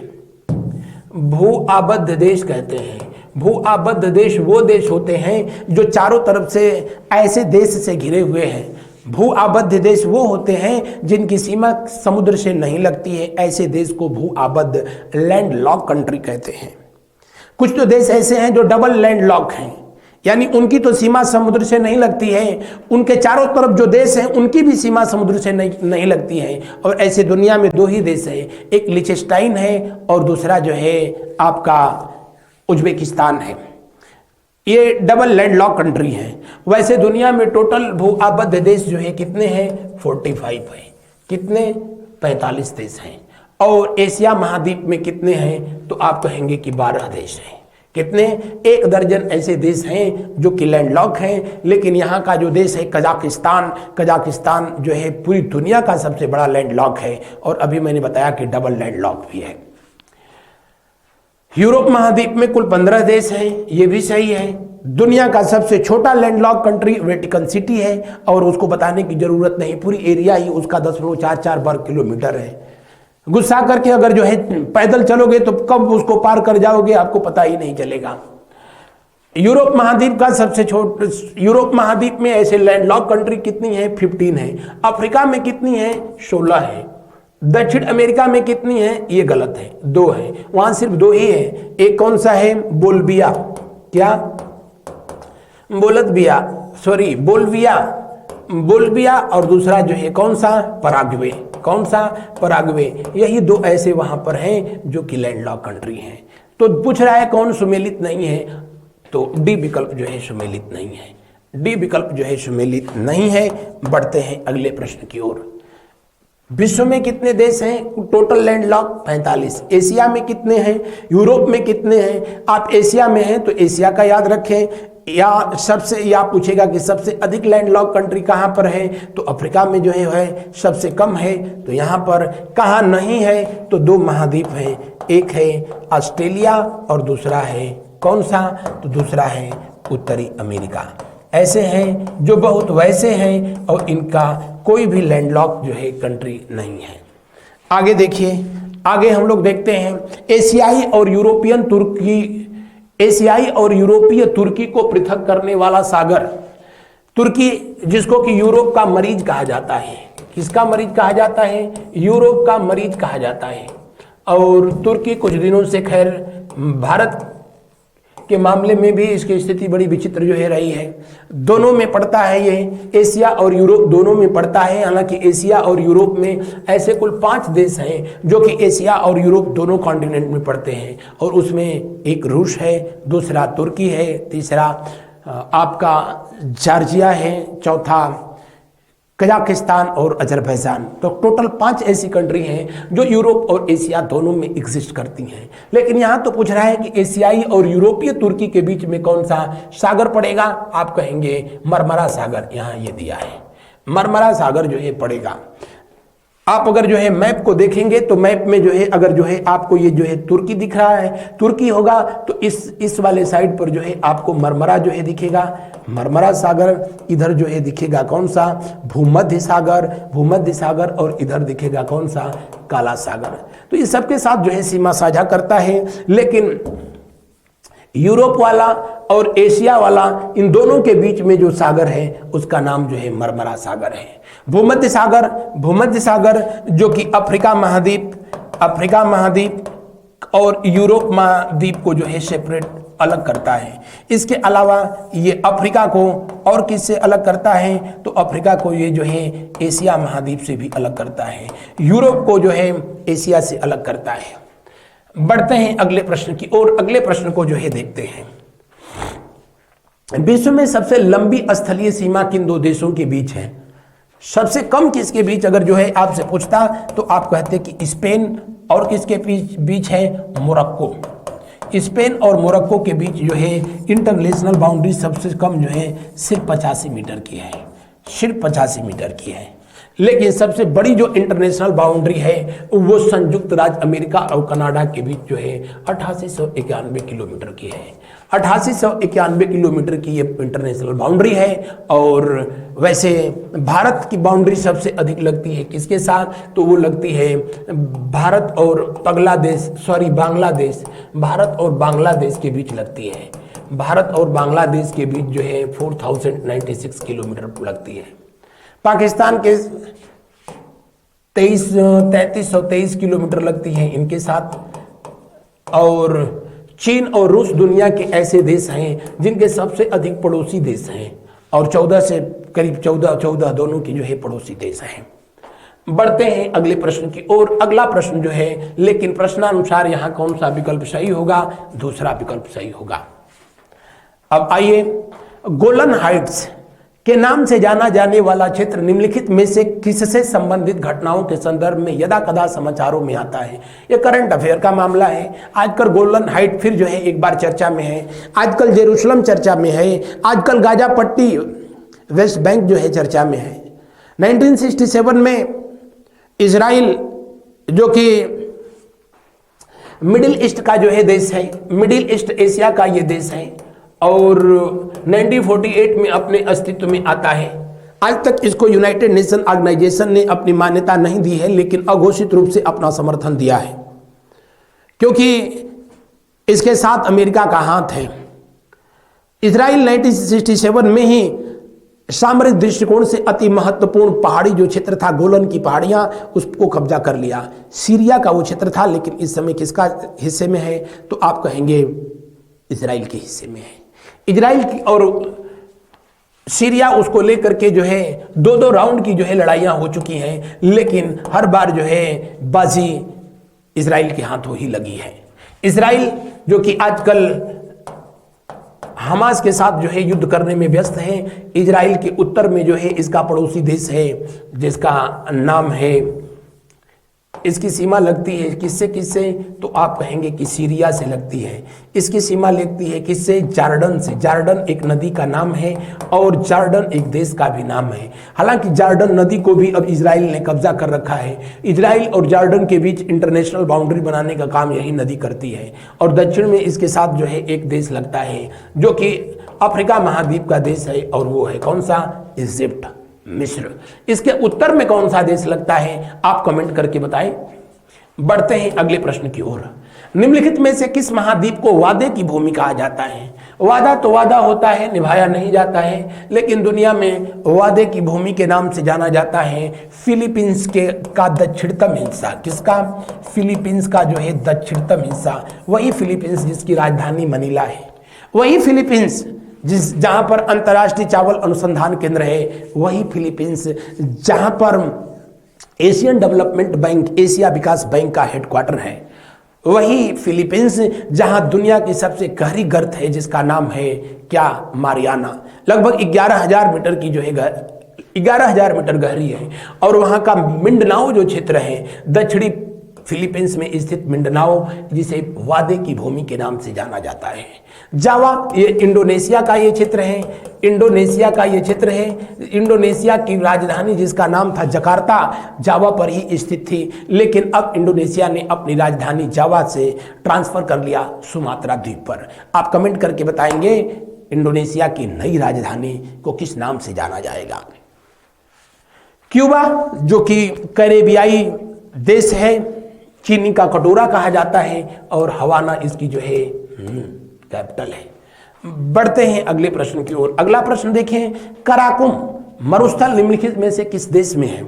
भू आबद्ध देश कहते हैं। भू आबद्ध देश वो देश होते हैं जो चारों तरफ से ऐसे देश से घिरे हुए हैं। भू आबद्ध देश वो होते हैं जिनकी सीमा समुद्र से नहीं लगती है, ऐसे देश को भू आबद्ध लैंड लॉक कंट्री कहते हैं। कुछ तो देश ऐसे हैं जो डबल लैंड लॉक हैं, यानी उनकी तो सीमा समुद्र से नहीं लगती है, उनके चारों तरफ जो देश हैं उनकी भी सीमा समुद्र से नहीं लगती है। और ऐसे दुनिया में 2 ही देश हैं, एक लिechtenstein है और दूसरा जो है आपका उज्बेकिस्तान है। ये डबल लैंड लॉक कंट्री है। वैसे दुनिया में टोटल भू आबद्ध देश जो है कितने हैं? 45 है। कितने? 45 देश हैं। और एशिया महाद्वीप में कितने हैं? तो आप कहेंगे कि 12 देश हैं। कितने? 1 दर्जन ऐसे देश हैं जो कि लैंडलॉक हैं, लेकिन यहाँ का जो देश है कजाकिस्तान जो है पूरी दुनिया का सबसे बड़ा लैंडलॉक है, और अभी मैंने बताया कि डबल लैंडलॉक भी है। यूरोप महाद्वीप में कुल 15 देश हैं, ये भी सही है। दुनिया का सबसे छोटा लैंडलॉक कंट्री वेटिकन सिटी है, और उसको बताने की जरूरत नहीं, पूरी एरिया ही उसका 10.44 वर्ग किलोमीटर है। गुस्सा करके अगर जो है पैदल चलोगे तो कब उसको पार कर जाओगे आपको पता ही नहीं चलेगा। यूरोप महाद्वीप का सबसे यूरोप महाद्वीप में ऐसे लैंडलॉक कंट्री कितनी है? 15 है। अफ्रीका में कितनी है? 16 है। दक्षिण अमेरिका में कितनी है? ये गलत है, 2 है, वहां सिर्फ 2 ही है। एक कौन सा है? बोल्विया। क्या? बोल्विया, और दूसरा जो है कौन सा? पराग्वे। कौन सा? पराग्वे। यही 2 ऐसे वहां पर हैं जो कि लैंडलॉक कंट्री हैं। तो पूछ रहा है कौन सुमेलित नहीं है, तो डी विकल्प जो है सुमेलित नहीं है। डी विकल्प जो है सुमेलित नहीं है। बढ़ते हैं अगले प्रश्न की ओर। विश्व में कितने देश हैं टोटल लैंडलॉक? 45। एशिया में कितने हैं? यूरोप में कितने हैं? आप एशिया में हैं तो एशिया का याद रखें, या पूछेगा कि सबसे अधिक लैंडलॉक कंट्री कहां पर है, तो अफ्रीका में जो है सबसे कम है। तो यहां पर कहां नहीं है, तो 2 महाद्वीप हैं, एक है ऑस्ट्रेलिया और दूसरा है कौन सा? तो दूसरा है उत्तरी अमेरिका। ऐसे हैं जो बहुत वैसे हैं और इनका कोई भी लैंडलॉक जो है कंट्री नहीं है। आगे देखिए, आगे हम लोग देखते हैं एशियाई और यूरोपीय तुर्की को पृथक करने वाला सागर। तुर्की, जिसको कि यूरोप का मरीज कहा जाता है। किसका मरीज कहा जाता है? यूरोप का मरीज कहा जाता है। और तुर्की कुछ दिनों से खैर भारत के मामले में भी इसकी स्थिति बड़ी विचित्र जो है रही है। दोनों में पड़ता है, ये एशिया और यूरोप दोनों में पड़ता है। हालांकि एशिया और यूरोप में ऐसे कुल 5 देश हैं जो कि एशिया और यूरोप दोनों कॉन्टिनेंट में पड़ते हैं, और उसमें एक रूस है, दूसरा तुर्की है, तीसरा आपका जॉर्जिया है, चौथा कजाकिस्तान और अजरबैजान। तो टोटल 5 ऐसी कंट्री हैं जो यूरोप और एशिया दोनों में एग्जिस्ट करती हैं। लेकिन यहाँ तो पूछ रहा है कि एशियाई और यूरोपीय तुर्की के बीच में कौन सा सागर पड़ेगा? आप कहेंगे मरमरा सागर। यहाँ ये दिया है, मरमरा सागर जो है पड़ेगा। आप अगर जो है मैप को देखेंगे तो मैप में जो है अगर जो है आपको ये जो है तुर्की दिख रहा है, तुर्की होगा तो इस वाले साइड पर जो है आपको मरमरा जो है दिखेगा, मरमरा सागर। इधर जो है दिखेगा कौन सा? भूमध्य सागर, और इधर दिखेगा कौन सा? काला सागर। तो ये सबके साथ जो है सीमा साझा करता है, लेकिन यूरोप वाला और एशिया वाला, इन दोनों के बीच में जो सागर है उसका नाम जो है मरमरा सागर है। भूमध्य सागर जो कि अफ्रीका महाद्वीप और यूरोप महाद्वीप को जो है सेपरेट अलग करता है। इसके अलावा ये अफ्रीका को और किससे अलग करता है? तो अफ्रीका को ये जो है एशिया महाद्वीप से भी अलग करता है, यूरोप को जो है एशिया से अलग करता है। बढ़ते हैं अगले प्रश्न की ओर। अगले प्रश्न को जो है देखते हैं, विश्व में सबसे लंबी स्थलीय सीमा किन 2 देशों के बीच है? सबसे कम किसके बीच अगर जो है आपसे पूछता तो आप कहते कि स्पेन और किसके बीच है? मोरक्को। स्पेन और मोरक्को के बीच जो है इंटरनेशनल बाउंड्री सबसे कम जो है सिर्फ 85 मीटर की है, सिर्फ 85 मीटर की है। लेकिन सबसे बड़ी जो इंटरनेशनल बाउंड्री है वो संयुक्त राज्य अमेरिका और कनाडा के बीच जो है 8891 किलोमीटर की है। 8891 किलोमीटर की ये इंटरनेशनल बाउंड्री है। और वैसे भारत की बाउंड्री सबसे अधिक लगती है किसके साथ? तो वो लगती है भारत और बांग्लादेश के बीच लगती है। भारत और बांग्लादेश के बीच जो है 4096 किलोमीटर लगती है। पाकिस्तान के 3323 किलोमीटर लगती है इनके साथ। और चीन और रूस दुनिया के ऐसे देश हैं जिनके सबसे अधिक पड़ोसी देश हैं, और 14 से करीब 14 दोनों की जो है पड़ोसी देश हैं। बढ़ते हैं अगले प्रश्न की ओर। अगला प्रश्न जो है, लेकिन प्रश्नानुसार यहाँ कौन सा विकल्प सही होगा? दूसरा विकल्प सही होगा। अब आइए, गोलन हाइट्स के नाम से जाना जाने वाला क्षेत्र निम्नलिखित में से किससे संबंधित घटनाओं के संदर्भ में यदा कदा समाचारों में आता है? यह करंट अफेयर का मामला है। आजकल गोल्डन हाइट फिर जो है एक बार चर्चा में है, आजकल जेरूसलम चर्चा में है, आजकल गाजा पट्टी वेस्ट बैंक जो है चर्चा में है। 1967 में इजराइल जो कि मिडिल ईस्ट का जो है देश है, मिडिल ईस्ट एशिया का ये देश है, और 1948 में अपने अस्तित्व में आता है। आज तक इसको यूनाइटेड नेशन ऑर्गेनाइजेशन ने अपनी मान्यता नहीं दी है, लेकिन अघोषित रूप से अपना समर्थन दिया है, क्योंकि इसके साथ अमेरिका का हाथ है। इजराइल 1967 में ही सामरिक दृष्टिकोण से अति महत्वपूर्ण पहाड़ी जो क्षेत्र था, गोलन की पहाड़ियां, उसको कब्जा कर लिया। सीरिया का वो क्षेत्र था, लेकिन इस समय किसका हिस्से में है? तो आप कहेंगे इजराइल के हिस्से में है। इजराइल की और सीरिया उसको लेकर के जो है दो राउंड की जो है लड़ाइयां हो चुकी हैं, लेकिन हर बार जो है बाजी इजराइल के हाथों ही लगी है। इजराइल जो कि आजकल हमास के साथ जो है युद्ध करने में व्यस्त है। इजराइल के उत्तर में जो है इसका पड़ोसी देश है जिसका नाम है, इसकी सीमा लगती है किससे? तो आप कहेंगे कि सीरिया से लगती है। इसकी सीमा लगती है किससे? जॉर्डन से। जॉर्डन एक नदी का नाम है और जॉर्डन एक देश का भी नाम है। हालांकि जॉर्डन नदी को भी अब इजराइल ने कब्जा कर रखा है। इजराइल और जॉर्डन के बीच इंटरनेशनल बाउंड्री बनाने का काम यही नदी करती है, और दक्षिण में इसके साथ जो है एक देश लगता है जो कि अफ्रीका महाद्वीप का देश है, और वो है कौन सा? इजिप्ट, मिस्र। इसके उत्तर में कौन सा देश लगता है? आप कमेंट करके बताएं। बढ़ते हैं अगले प्रश्न की ओर। निम्नलिखित में से किस महाद्वीप को वादे की भूमि कहा जाता है? वादा तो वादा होता है, निभाया नहीं जाता है, लेकिन दुनिया में वादे की भूमि के नाम से जाना जाता है फिलीपींस के का दक्षिणतम हिस्सा। किसका? फिलीपींस का जो है दक्षिणतम हिस्सा। वही फिलीपींस जिसकी राजधानी मनीला है, वही फिलीपींस जहां पर अंतर्राष्ट्रीय चावल अनुसंधान केंद्र है, वही फिलीपींस जहां पर एशियन डेवलपमेंट बैंक, एशिया विकास बैंक का हेडक्वार्टर है, वही फिलीपींस जहां दुनिया की सबसे गहरी गर्त है जिसका नाम है क्या? मारियाना। लगभग 11,000 मीटर की जो है 11,000 मीटर गहरी है, और वहां का मिंडनाओ जो क्षेत्र है, दक्षिणी फिलीपींस में स्थित मिंडनाओ, जिसे वादे की भूमि के नाम से जाना जाता है। जावा, ये इंडोनेशिया का ये क्षेत्र है, इंडोनेशिया का ये क्षेत्र है। इंडोनेशिया की राजधानी जिसका नाम था जकार्ता, जावा पर ही स्थित थी, लेकिन अब इंडोनेशिया ने अपनी राजधानी जावा से ट्रांसफर कर लिया सुमात्रा द्वीप पर। आप कमेंट करके बताएंगे इंडोनेशिया की नई राजधानी को किस नाम से जाना जाएगा? क्यूबा जो कि कैरेबियाई देश है, चीनी का कटोरा कहा जाता है, और हवाना इसकी जो है कैपिटल है। बढ़ते हैं अगले प्रश्न की ओर। अगला प्रश्न देखें, कराकुम मरुस्थल निम्नलिखित में से किस देश में है?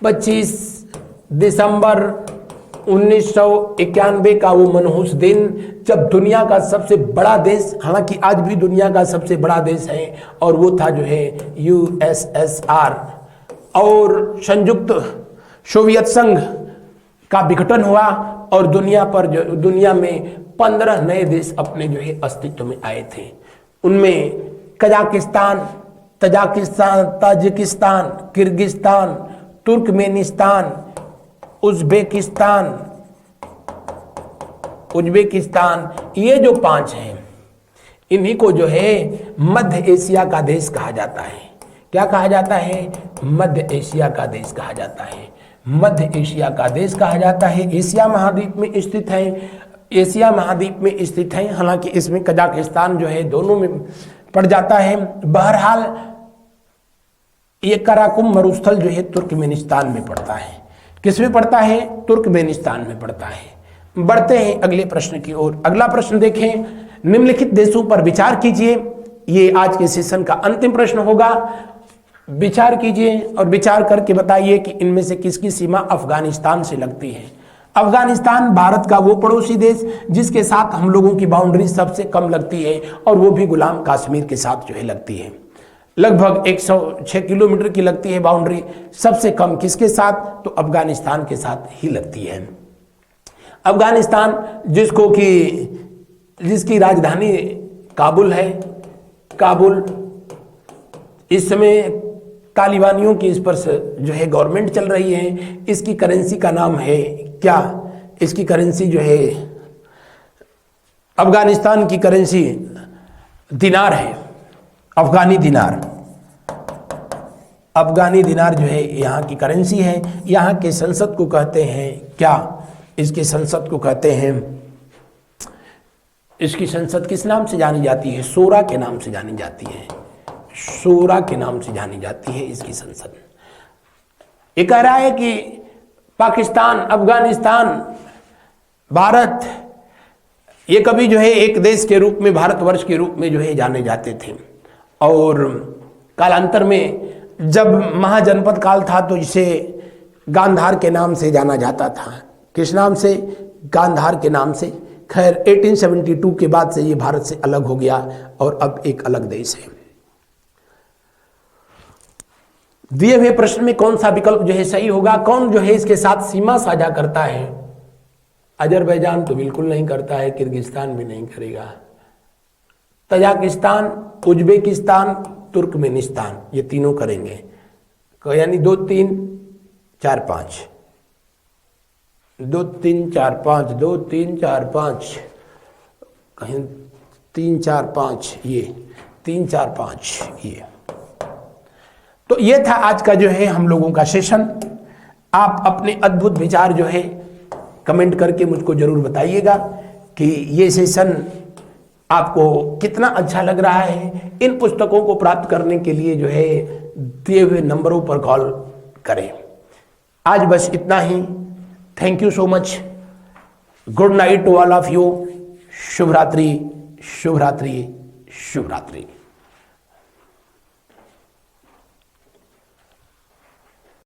25 दिसंबर 1991 का वो मनहूस दिन जब दुनिया का सबसे बड़ा देश, हालांकि आज भी दुनिया का सबसे बड़ा देश है, और वो था जो है यूएसएसआर, और संयुक्त सोवियत संघ का विघटन हुआ, और दुनिया में 15 नए देश अपने जो है अस्तित्व में आए थे। उनमें Kazakhstan, Tajikistan, Kyrgyzstan, Turkmenistan, Uzbekistan, ये जो 5 हैं, इन्हीं को जो है मध्य एशिया का देश कहा जाता है। क्या कहा जाता है? मध्य एशिया का देश कहा जाता है। मध्य एशिया का देश कहा जाता है। एशिया महाद्वीप में स्थित है, एशिया महाद्वीप में स्थित है। हालांकि इसमें कजाकिस्तान जो है दोनों में पड़ जाता है। बहरहाल ये कराकुम मरुस्थल जो है तुर्कमेनिस्तान में पड़ता है। किस में पड़ता है? तुर्कमेनिस्तान में पड़ता है। बढ़ते हैं अगले प्रश्न की ओर। अगला प्रश्न देखें, निम्नलिखित देशों पर विचार कीजिए। ये आज के सेशन का अंतिम प्रश्न होगा। विचार कीजिए और विचार करके बताइए कि इनमें से किसकी सीमा अफगानिस्तान से लगती है। अफगानिस्तान भारत का वो पड़ोसी देश जिसके साथ हम लोगों की बाउंड्री सबसे कम लगती है, और वो भी गुलाम कश्मीर के साथ जो है लगती है। लगभग 106 किलोमीटर की लगती है बाउंड्री। सबसे कम किसके साथ? तो अफगानिस्तान के साथ ही लगती है। अफगानिस्तान जिसकी राजधानी काबुल है, काबुल इस समय तालिबानियों की इस पर जो है गवर्नमेंट चल रही है। इसकी करेंसी का नाम है क्या? इसकी करेंसी जो है अफगानिस्तान की करेंसी दिनार है, अफगानी दिनार। अफगानी दिनार जो है यहाँ की करेंसी है। यहाँ के संसद को कहते हैं क्या? इसकी संसद को कहते हैं, इसकी संसद किस नाम से जानी जाती है? शोरा के नाम से जानी जाती है, शोरा के नाम से जानी जाती है इसकी संसद। ये कह रहा है कि पाकिस्तान, अफगानिस्तान, भारत, ये कभी जो है एक देश के रूप में, भारतवर्ष के रूप में जो है जाने जाते थे। और कालांतर में जब महाजनपद काल था तो इसे गांधार के नाम से जाना जाता था। किस नाम से? गांधार के नाम से। खैर 1872 के बाद से ये भारत से अलग हो गया और अब एक अलग देश है। दिए हुए प्रश्न में कौन सा विकल्प जो है सही होगा? कौन जो है इसके साथ सीमा साझा करता है? अजरबैजान तो बिल्कुल नहीं करता है, किर्गिस्तान भी नहीं करेगा, तजाकिस्तान, उज्बेकिस्तान, तुर्कमेनिस्तान, ये तीनों करेंगे। यानी 2 3 4 5, 2 3 4 5, 2 3 4 5, कहीं 3 4 5, ये 3 4 5 ये। तो ये था आज का जो है हम लोगों का सेशन। आप अपने अद्भुत विचार जो है कमेंट करके मुझको जरूर बताइएगा कि ये सेशन आपको कितना अच्छा लग रहा है। इन पुस्तकों को प्राप्त करने के लिए जो है दिए हुए नंबरों पर कॉल करें। आज बस इतना ही। Thank you so much. Good night to all of you. शुभ रात्रि, शुभ रात्रि, शुभ रात्रि।